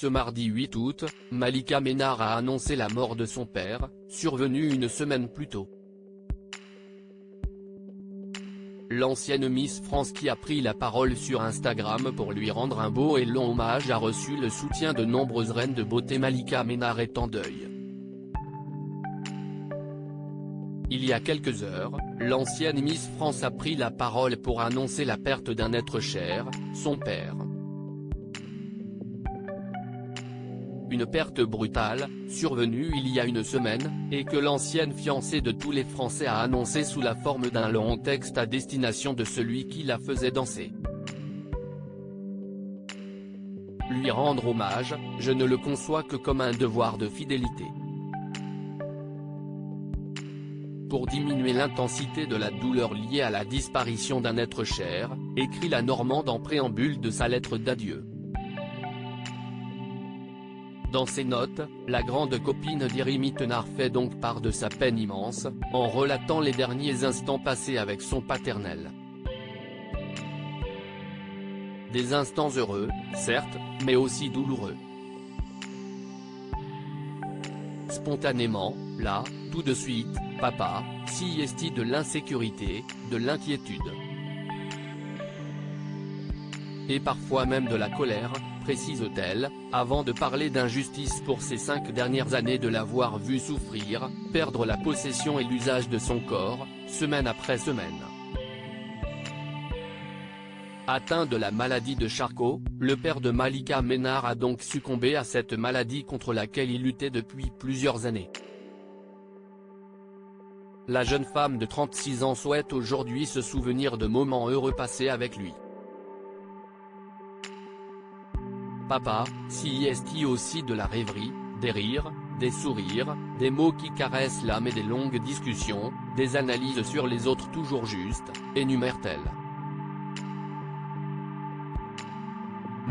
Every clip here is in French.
Ce mardi 8 août, Malika Ménard a annoncé la mort de son père, survenue une semaine plus tôt. L'ancienne Miss France qui a pris la parole sur Instagram pour lui rendre un beau et long hommage a reçu le soutien de nombreuses reines de beauté. Malika Ménard est en deuil. Il y a quelques heures, l'ancienne Miss France a pris la parole pour annoncer la perte d'un être cher, son père. Une perte brutale, survenue il y a une semaine, et que l'ancienne fiancée de tous les Français a annoncé sous la forme d'un long texte à destination de celui qui la faisait danser. Lui rendre hommage, je ne le conçois que comme un devoir de fidélité. Pour diminuer l'intensité de la douleur liée à la disparition d'un être cher, écrit la Normande en préambule de sa lettre d'adieu. Dans ses notes, la grande copine d'Irémy Thénard fait donc part de sa peine immense, en relatant les derniers instants passés avec son paternel. Des instants heureux, certes, mais aussi douloureux. Spontanément, là, tout de suite, papa, si est-il de l'insécurité, de l'inquiétude. Et parfois même de la colère, précise-t-elle, avant de parler d'injustice pour ces 5 dernières années de l'avoir vu souffrir, perdre la possession et l'usage de son corps, semaine après semaine. Atteint de la maladie de Charcot, le père de Malika Ménard a donc succombé à cette maladie contre laquelle il luttait depuis plusieurs années. La jeune femme de 36 ans souhaite aujourd'hui se souvenir de moments heureux passés avec lui. Papa, si est-il aussi de la rêverie, des rires, des sourires, des mots qui caressent l'âme et des longues discussions, des analyses sur les autres toujours justes, énumère-t-elle.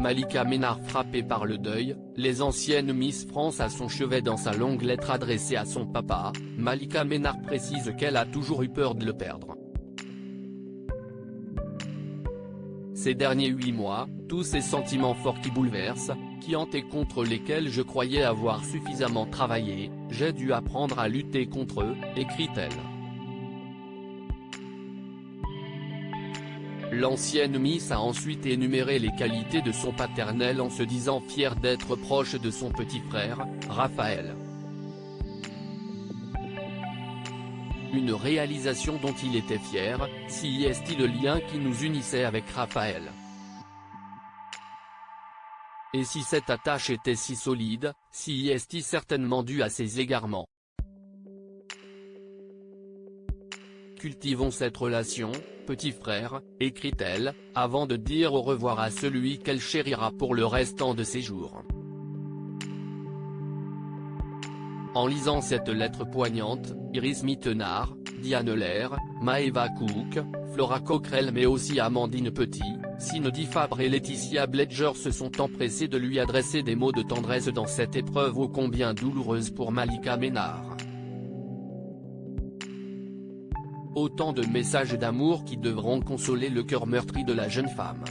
Malika Ménard frappée par le deuil, les anciennes Miss France à son chevet. Dans sa longue lettre adressée à son papa, Malika Ménard précise qu'elle a toujours eu peur de le perdre. Ces derniers 8 mois, tous ces sentiments forts qui bouleversent, qui hantent et contre lesquels je croyais avoir suffisamment travaillé, j'ai dû apprendre à lutter contre eux, écrit-elle. L'ancienne Miss a ensuite énuméré les qualités de son paternel en se disant fière d'être proche de son petit frère, Raphaël. Une réalisation dont il était fier, si est-il le lien qui nous unissait avec Raphaël. Et si cette attache était si solide, si est-il certainement dû à ses égarements. Cultivons cette relation, petit frère, écrit-elle, avant de dire au revoir à celui qu'elle chérira pour le restant de ses jours. En lisant cette lettre poignante, Irémy Thénard, Diane Lair, Maëva Cook, Flora Coquerel mais aussi Amandine Petit, Cindy Fabre et Laetitia Bledger se sont empressés de lui adresser des mots de tendresse dans cette épreuve ô combien douloureuse pour Malika Ménard. Autant de messages d'amour qui devront consoler le cœur meurtri de la jeune femme.